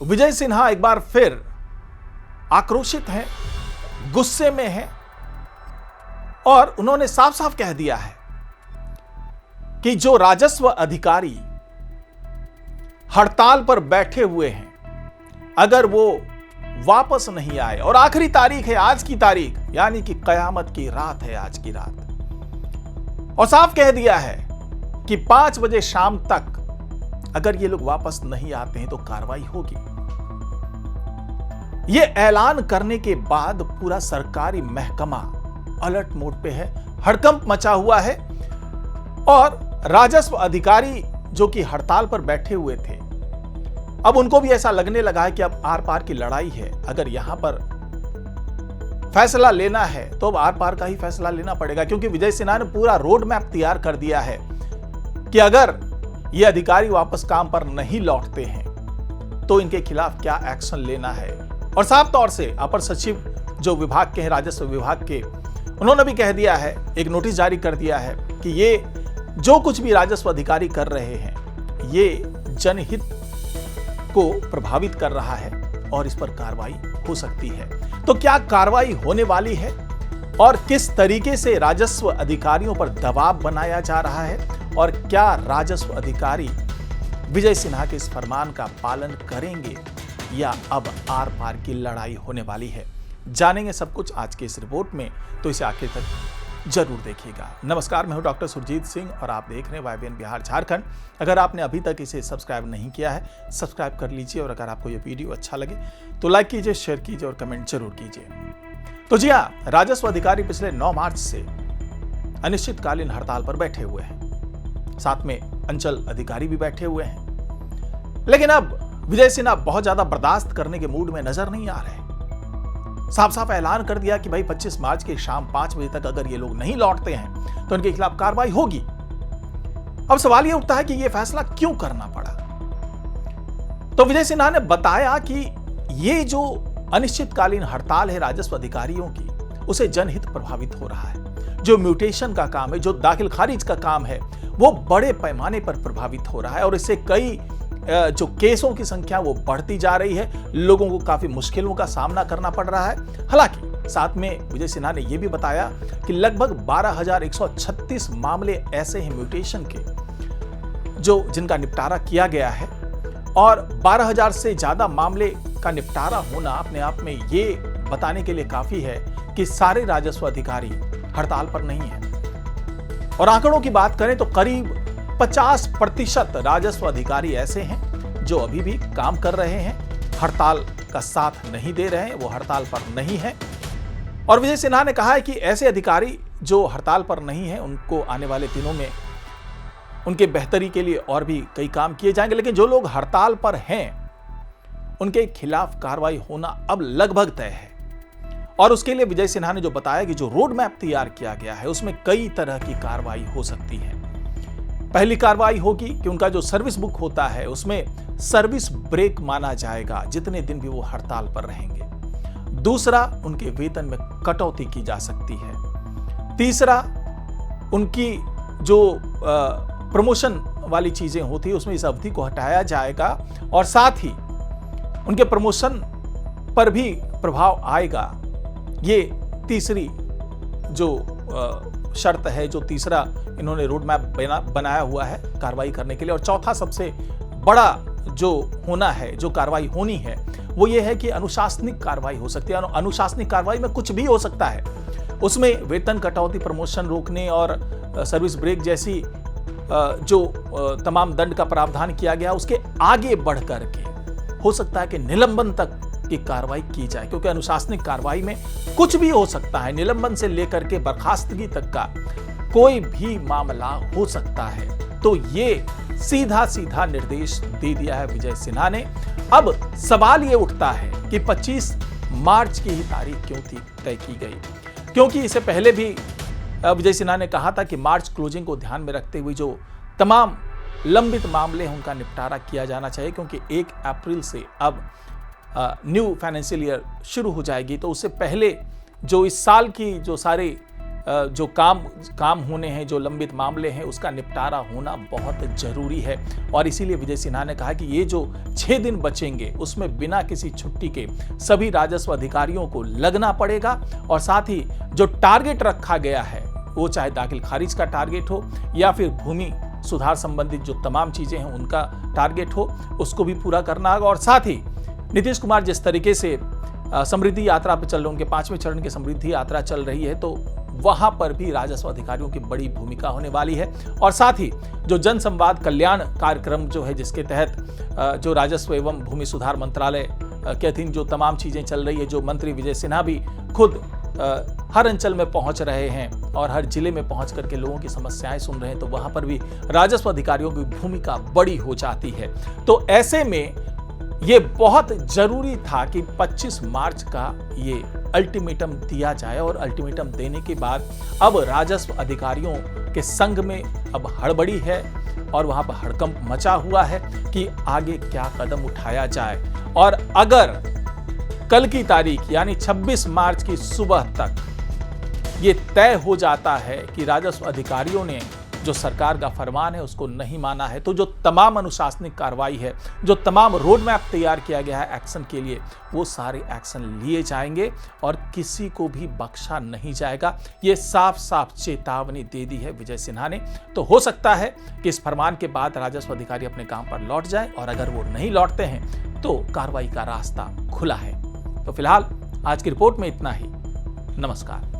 विजय सिन्हा एक बार फिर आक्रोशित हैं, गुस्से में हैं और उन्होंने साफ साफ कह दिया है कि जो राजस्व अधिकारी हड़ताल पर बैठे हुए हैं, अगर वो वापस नहीं आए और आखिरी तारीख है आज की तारीख, यानी कि कयामत की रात है आज की रात, और साफ कह दिया है कि 5 बजे शाम तक अगर ये लोग वापस नहीं आते हैं तो कार्रवाई होगी। ये ऐलान करने के बाद पूरा सरकारी महकमा अलर्ट मोड पे है, हड़कंप मचा हुआ है और राजस्व अधिकारी जो कि हड़ताल पर बैठे हुए थे, अब उनको भी ऐसा लगने लगा है कि अब आर पार की लड़ाई है। अगर यहां पर फैसला लेना है तो अब आर पार का ही फैसला लेना पड़ेगा, क्योंकि विजय सिन्हा ने पूरा रोड मैप तैयार कर दिया है कि अगर ये अधिकारी वापस काम पर नहीं लौटते हैं तो इनके खिलाफ क्या एक्शन लेना है। और साफ तौर से अपर सचिव जो विभाग के हैं, राजस्व विभाग के, उन्होंने भी कह दिया है, एक नोटिस जारी कर दिया है कि ये जो कुछ भी राजस्व अधिकारी कर रहे हैं ये जनहित को प्रभावित कर रहा है और इस पर कार्रवाई हो सकती है। तो क्या कार्रवाई होने वाली है और किस तरीके से राजस्व अधिकारियों पर दबाव बनाया जा रहा है और क्या राजस्व अधिकारी विजय सिन्हा के इस फरमान का पालन करेंगे या अब आर पार की लड़ाई होने वाली है, जानेंगे सब कुछ आज के इस रिपोर्ट में, तो इसे आखिर तक जरूर देखिएगा। नमस्कार, मैं हूं डॉक्टर सुरजीत सिंह और आप देख रहे हैं YBN बिहार झारखंड। अगर आपने अभी तक इसे सब्सक्राइब नहीं किया है, सब्सक्राइब कर लीजिए और अगर आपको यह वीडियो अच्छा लगे तो लाइक कीजिए, शेयर कीजिए और कमेंट जरूर कीजिए। तो जी हाँ, राजस्व अधिकारी पिछले 9 मार्च से अनिश्चितकालीन हड़ताल पर बैठे हुए हैं, साथ में अंचल अधिकारी भी बैठे हुए हैं। लेकिन अब विजय सिन्हा बहुत ज्यादा बर्दाश्त करने के मूड में नजर नहीं आ रहे। साफ साफ ऐलान कर दिया कि भाई 25 मार्च की शाम 5 बजे तक अगर ये लोग नहीं लौटते हैं तो इनके खिलाफ कार्रवाई होगी। अब सवाल ये उठता है कि ये फैसला क्यों करना पड़ा। तो विजय सिन्हा ने बताया कि ये जो अनिश्चितकालीन हड़ताल है राजस्व अधिकारियों की, उसे जनहित प्रभावित हो रहा है। जो म्यूटेशन का काम है, जो दाखिल खारिज का काम है, वो बड़े पैमाने पर प्रभावित हो रहा है और इससे कई जो केसों की संख्या वो बढ़ती जा रही है, लोगों को काफी मुश्किलों का सामना करना पड़ रहा है। हालांकि साथ में विजय सिन्हा ने यह भी बताया कि लगभग 12,136 मामले ऐसे हैं म्यूटेशन के जिनका निपटारा किया गया है और 12,000 से ज्यादा मामले का निपटारा होना अपने आप में ये बताने के लिए काफी है कि सारे राजस्व अधिकारी हड़ताल पर नहीं है। और आंकड़ों की बात करें तो करीब 50% राजस्व अधिकारी ऐसे हैं जो अभी भी काम कर रहे हैं, हड़ताल का साथ नहीं दे रहे हैं, वो हड़ताल पर नहीं है। और विजय सिन्हा ने कहा है कि ऐसे अधिकारी जो हड़ताल पर नहीं है उनको आने वाले दिनों में उनके बेहतरी के लिए और भी कई काम किए जाएंगे, लेकिन जो लोग हड़ताल पर हैं उनके खिलाफ कार्रवाई होना अब लगभग तय है। और उसके लिए विजय सिन्हा ने जो बताया कि जो रोड मैप तैयार किया गया है उसमें कई तरह की कार्रवाई हो सकती है। पहली कार्रवाई होगी कि उनका जो सर्विस बुक होता है उसमें सर्विस ब्रेक माना जाएगा जितने दिन भी वो हड़ताल पर रहेंगे। दूसरा, उनके वेतन में कटौती की जा सकती है। तीसरा, उनकी जो प्रमोशन वाली चीजें होती है उसमें इस अवधि को हटाया जाएगा और साथ ही उनके प्रमोशन पर भी प्रभाव आएगा। ये तीसरी जो शर्त है, जो तीसरा इन्होंने रोड मैप बनाया हुआ है कार्रवाई करने के लिए। और चौथा सबसे बड़ा जो होना है, जो कार्रवाई होनी है, वो ये है कि अनुशासनिक कार्रवाई हो सकती है। अनुशासनिक कार्रवाई में कुछ भी हो सकता है, उसमें वेतन कटौती, प्रमोशन रोकने और सर्विस ब्रेक जैसी जो तमाम दंड का प्रावधान किया गया उसके आगे बढ़ करके हो सकता है कि निलंबन तक की कार्रवाई की जाए, क्योंकि अनुशासनिक कार्रवाई में कुछ भी हो सकता है। निलंबन से लेकर के बर्खास्तगी तक का कोई भी मामला हो सकता है। तो ये सीधा सीधा निर्देश दे दिया है विजय सिन्हा ने। अब सवाल ये उठता है कि 25 मार्च की ही तारीख क्यों थी तय की गई, क्योंकि इससे पहले भी विजय सिन्हा ने कहा था कि मार्च क्लोजिंग को ध्यान में रखते हुए जो तमाम लंबित मामले हैं उनका निपटारा किया जाना चाहिए, क्योंकि 1 अप्रैल से अब न्यू फाइनेंशियल ईयर शुरू हो जाएगी। तो उससे पहले जो इस साल की जो सारे जो काम होने हैं, जो लंबित मामले हैं, उसका निपटारा होना बहुत जरूरी है। और इसीलिए विजय सिन्हा ने कहा कि ये जो 6 दिन बचेंगे उसमें बिना किसी छुट्टी के सभी राजस्व अधिकारियों को लगना पड़ेगा। और साथ ही जो टारगेट रखा गया है, वो चाहे दाखिल खारिज का टारगेट हो या फिर भूमि सुधार संबंधित जो तमाम चीजें हैं उनका टारगेट हो, उसको भी पूरा करना होगा। और साथ ही नीतीश कुमार जिस तरीके से समृद्धि यात्रा पे चल रहे, उनके 5वें चरण की समृद्धि यात्रा चल रही है, तो वहां पर भी राजस्व अधिकारियों की बड़ी भूमिका होने वाली है। और साथ ही जो जन संवाद कल्याण कार्यक्रम जो है, जिसके तहत जो राजस्व एवं भूमि सुधार मंत्रालय के अधीन जो तमाम चीजें चल रही है, जो मंत्री विजय सिन्हा भी खुद हर अंचल में पहुंच रहे हैं और हर जिले में पहुंच करके लोगों की समस्याएं सुन रहे हैं, तो वहां पर भी राजस्व अधिकारियों की भूमिका बड़ी हो जाती है। तो ऐसे में ये बहुत जरूरी था कि 25 मार्च का ये अल्टीमेटम दिया जाए। और अल्टीमेटम देने के बाद अब राजस्व अधिकारियों के संघ में अब हड़बड़ी है और वहां पर हड़कंप मचा हुआ है कि आगे क्या कदम उठाया जाए। और अगर कल की तारीख यानी 26 मार्च की सुबह तक ये तय हो जाता है कि राजस्व अधिकारियों ने जो सरकार का फरमान है उसको नहीं माना है, तो जो तमाम अनुशासनिक कार्रवाई है, जो तमाम रोड मैप तैयार किया गया है एक्शन के लिए, वो सारे एक्शन लिए जाएंगे और किसी को भी बख्शा नहीं जाएगा। ये साफ साफ चेतावनी दे दी है विजय सिन्हा ने। तो हो सकता है कि इस फरमान के बाद राजस्व अधिकारी अपने काम पर लौट जाए, और अगर वो नहीं लौटते हैं तो कार्रवाई का रास्ता खुला है। तो फिलहाल आज की रिपोर्ट में इतना ही। नमस्कार।